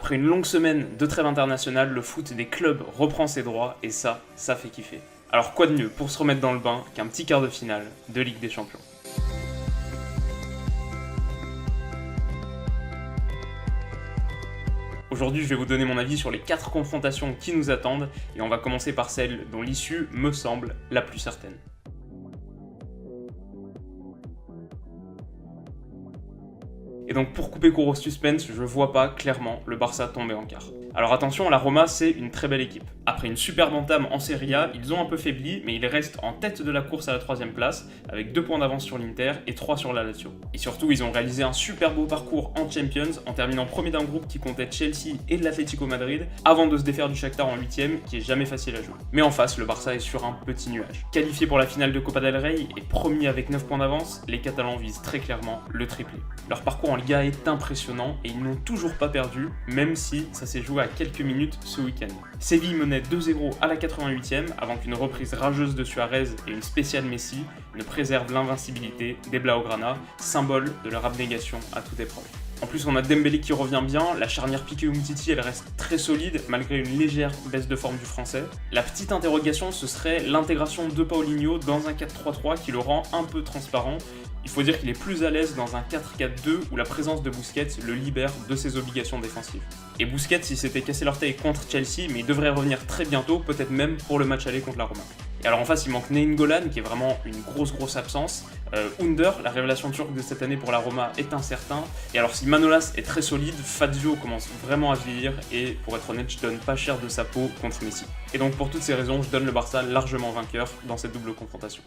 Après une longue semaine de trêve internationale, le foot des clubs reprend ses droits et ça fait kiffer. Alors quoi de mieux pour se remettre dans le bain qu'un petit quart de finale de Ligue des Champions. Aujourd'hui, je vais vous donner mon avis sur les 4 confrontations qui nous attendent et on va commencer par celle dont l'issue me semble la plus certaine. Et donc pour couper court au suspense, je vois pas clairement le Barça tomber en quart. Alors attention, la Roma c'est une très belle équipe. Après une superbe entame en Serie A, ils ont un peu faibli, mais ils restent en tête de la course à la 3ème place, avec 2 points d'avance sur l'Inter et 3 sur la Lazio. Et surtout, ils ont réalisé un super beau parcours en Champions, en terminant premier d'un groupe qui comptait Chelsea et l'Atlético Madrid, avant de se défaire du Shakhtar en 8ème, qui est jamais facile à jouer. Mais en face, le Barça est sur un petit nuage. Qualifié pour la finale de Copa del Rey et premier avec 9 points d'avance, les Catalans visent très clairement le triplé. Leur parcours en Liga est impressionnant et ils n'ont toujours pas perdu, même si ça s'est joué à quelques minutes ce week-end. Séville menait 2-0 à la 88ème avant qu'une reprise rageuse de Suarez et une spéciale Messi ne préservent l'invincibilité des Blaugrana, symbole de leur abnégation à toute épreuve. En plus, on a Dembélé qui revient bien, la charnière Piqué-Umtiti elle reste très solide malgré une légère baisse de forme du français. La petite interrogation ce serait l'intégration de Paulinho dans un 4-3-3 qui le rend un peu transparent. Il faut dire qu'il est plus à l'aise dans un 4-4-2 où la présence de Busquets le libère de ses obligations défensives. Et Busquets, il s'était cassé l'orteil contre Chelsea, mais il devrait revenir très bientôt, peut-être même pour le match aller contre la Roma. Et alors en face, il manque Nainggolan, qui est vraiment une grosse absence. Under, la révélation turque de cette année pour la Roma, est incertain. Et alors si Manolas est très solide, Fazio commence vraiment à vieillir, et pour être honnête, je donne pas cher de sa peau contre Messi. Et donc pour toutes ces raisons, je donne le Barça largement vainqueur dans cette double confrontation.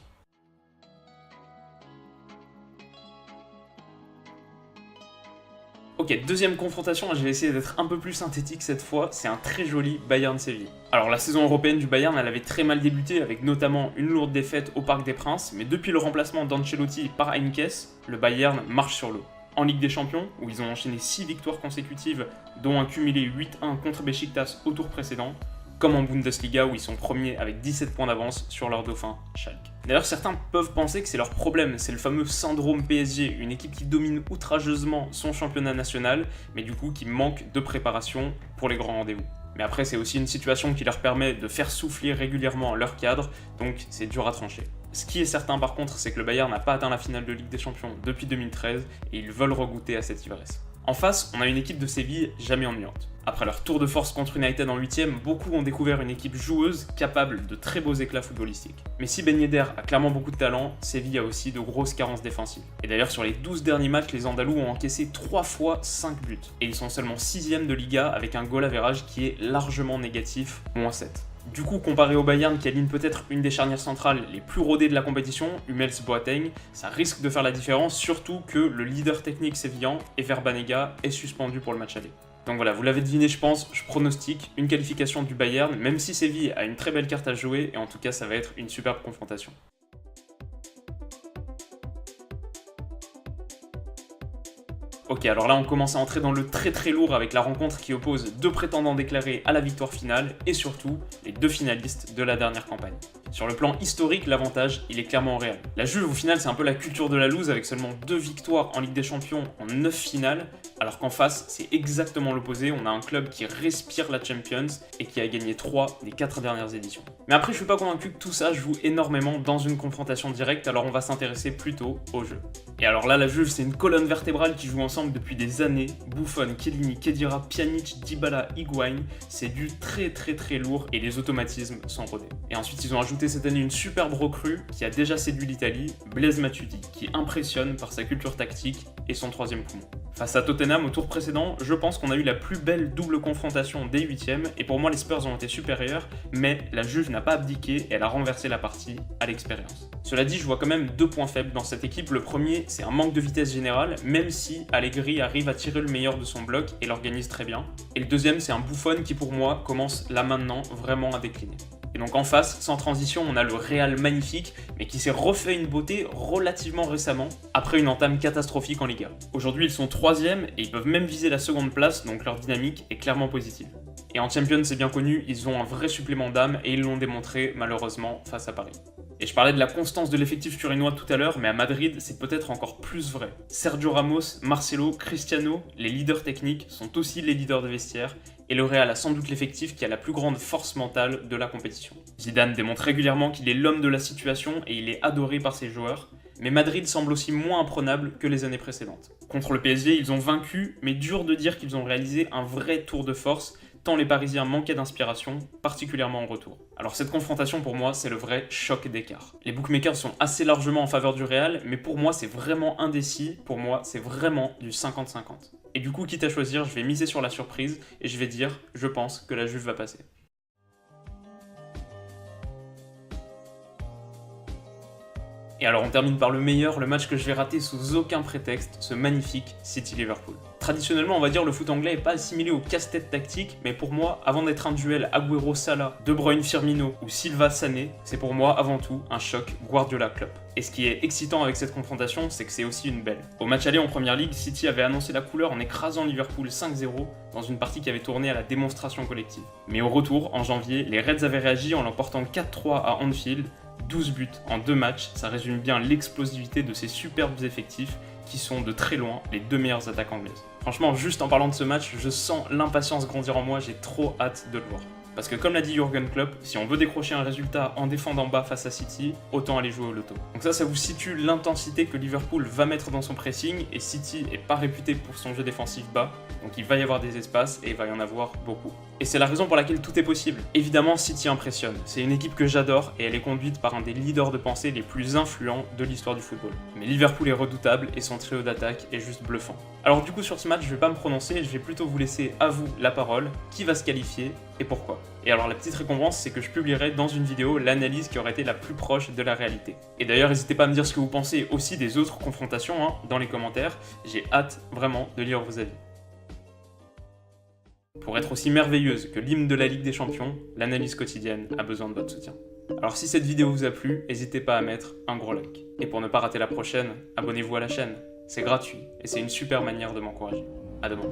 Ok, deuxième confrontation, je vais essayer d'être un peu plus synthétique cette fois, c'est un très joli Bayern-Séville. Alors la saison européenne du Bayern, elle avait très mal débuté avec notamment une lourde défaite au Parc des Princes, mais depuis le remplacement d'Ancelotti par Heinkes, le Bayern marche sur l'eau. En Ligue des Champions, où ils ont enchaîné 6 victoires consécutives, dont un cumulé 8-1 contre Beşiktaş au tour précédent, comme en Bundesliga où ils sont premiers avec 17 points d'avance sur leur dauphin, Schalke. D'ailleurs, certains peuvent penser que c'est leur problème, c'est le fameux syndrome PSG, une équipe qui domine outrageusement son championnat national, mais du coup qui manque de préparation pour les grands rendez-vous. Mais après, c'est aussi une situation qui leur permet de faire souffler régulièrement leur cadre, donc c'est dur à trancher. Ce qui est certain par contre, c'est que le Bayern n'a pas atteint la finale de Ligue des Champions depuis 2013, et ils veulent regoûter à cette ivresse. En face, on a une équipe de Séville jamais ennuyante. Après leur tour de force contre United en 8ème, beaucoup ont découvert une équipe joueuse capable de très beaux éclats footballistiques. Mais si Ben Yedder a clairement beaucoup de talent, Séville a aussi de grosses carences défensives. Et d'ailleurs sur les 12 derniers matchs, les Andalous ont encaissé 3 fois 5 buts. Et ils sont seulement 6ème de Liga avec un goal average qui est largement négatif, -7. Du coup, comparé au Bayern qui aligne peut-être une des charnières centrales les plus rodées de la compétition, Hummels Boateng, ça risque de faire la différence, surtout que le leader technique sévillan, Ever Banega, est suspendu pour le match aller. Donc voilà, vous l'avez deviné je pense, je pronostique une qualification du Bayern, même si Séville a une très belle carte à jouer, et en tout cas ça va être une superbe confrontation. Ok, alors là on commence à entrer dans le très lourd avec la rencontre qui oppose 2 prétendants déclarés à la victoire finale et surtout les 2 finalistes de la dernière campagne. Sur le plan historique, l'avantage, il est clairement au Real. La Juve, au final, c'est un peu la culture de la loose avec seulement 2 victoires en Ligue des Champions en 9 finales, alors qu'en face, c'est exactement l'opposé. On a un club qui respire la Champions et qui a gagné 3 des 4 dernières éditions. Mais après, je suis pas convaincu que tout ça joue énormément dans une confrontation directe, alors on va s'intéresser plutôt au jeu. Et alors là, la Juve, c'est une colonne vertébrale qui joue ensemble depuis des années. Buffon, Chiellini, Khedira, Pjanic, Dybala, Higuain, c'est du très lourd et les automatismes sont rodés. Et ensuite, ils ont ajouté cette année une superbe recrue qui a déjà séduit l'Italie, Blaise Matuidi, qui impressionne par sa culture tactique et son 3ème poumon. Face à Tottenham au tour précédent, je pense qu'on a eu la plus belle double confrontation des 8ème, et pour moi les Spurs ont été supérieurs, mais la Juve n'a pas abdiqué et elle a renversé la partie à l'expérience. Cela dit, je vois quand même 2 points faibles dans cette équipe. Le premier, c'est un manque de vitesse générale, même si Allegri arrive à tirer le meilleur de son bloc et l'organise très bien. Et le deuxième, c'est un Buffon qui pour moi commence là maintenant vraiment à décliner. Et donc en face, sans transition, on a le Real magnifique, mais qui s'est refait une beauté relativement récemment, après une entame catastrophique en Liga. Aujourd'hui, ils sont 3ème et ils peuvent même viser la 2ème place, donc leur dynamique est clairement positive. Et en Champions, c'est bien connu, ils ont un vrai supplément d'âme et ils l'ont démontré malheureusement face à Paris. Et je parlais de la constance de l'effectif turinois tout à l'heure, mais à Madrid, c'est peut-être encore plus vrai. Sergio Ramos, Marcelo, Cristiano, les leaders techniques, sont aussi les leaders de vestiaire, et le Real a sans doute l'effectif qui a la plus grande force mentale de la compétition. Zidane démontre régulièrement qu'il est l'homme de la situation et il est adoré par ses joueurs, mais Madrid semble aussi moins imprenable que les années précédentes. Contre le PSG, ils ont vaincu, mais dur de dire qu'ils ont réalisé un vrai tour de force, tant les Parisiens manquaient d'inspiration, particulièrement en retour. Alors cette confrontation pour moi, c'est le vrai choc d'écart. Les bookmakers sont assez largement en faveur du Real, mais pour moi c'est vraiment indécis, pour moi c'est vraiment du 50-50. Et du coup, quitte à choisir, je vais miser sur la surprise, et je vais dire, je pense que la Juve va passer. Et alors on termine par le meilleur, le match que je vais rater sous aucun prétexte, ce magnifique City-Liverpool. Traditionnellement, on va dire le foot anglais n'est pas assimilé au casse-tête tactique, mais pour moi, avant d'être un duel Agüero-Salah, De Bruyne-Firmino ou Silva-Sané, c'est pour moi avant tout un choc Guardiola-Klopp. Et ce qui est excitant avec cette confrontation, c'est que c'est aussi une belle. Au match aller en Première Ligue, City avait annoncé la couleur en écrasant Liverpool 5-0 dans une partie qui avait tourné à la démonstration collective. Mais au retour, en janvier, les Reds avaient réagi en l'emportant 4-3 à Anfield, 12 buts en 2 matchs, ça résume bien l'explosivité de ces superbes effectifs qui sont de très loin les 2 meilleures attaques anglaises. Franchement, juste en parlant de ce match, je sens l'impatience grandir en moi, j'ai trop hâte de le voir. Parce que comme l'a dit Jürgen Klopp, si on veut décrocher un résultat en défendant bas face à City, autant aller jouer au loto. Donc ça vous situe l'intensité que Liverpool va mettre dans son pressing, et City est pas réputé pour son jeu défensif bas, donc il va y avoir des espaces et il va y en avoir beaucoup. Et c'est la raison pour laquelle tout est possible. Évidemment, City impressionne. C'est une équipe que j'adore et elle est conduite par un des leaders de pensée les plus influents de l'histoire du football. Mais Liverpool est redoutable et son trio d'attaque est juste bluffant. Alors du coup sur ce match, je vais pas me prononcer, je vais plutôt vous laisser à vous la parole, qui va se qualifier et pourquoi. Et alors la petite récompense, c'est que je publierai dans une vidéo l'analyse qui aurait été la plus proche de la réalité. Et d'ailleurs, n'hésitez pas à me dire ce que vous pensez aussi des autres confrontations dans les commentaires, j'ai hâte vraiment de lire vos avis. Pour être aussi merveilleuse que l'hymne de la Ligue des Champions, l'analyse quotidienne a besoin de votre soutien. Alors si cette vidéo vous a plu, n'hésitez pas à mettre un gros like. Et pour ne pas rater la prochaine, abonnez-vous à la chaîne. C'est gratuit et c'est une super manière de m'encourager. À demain.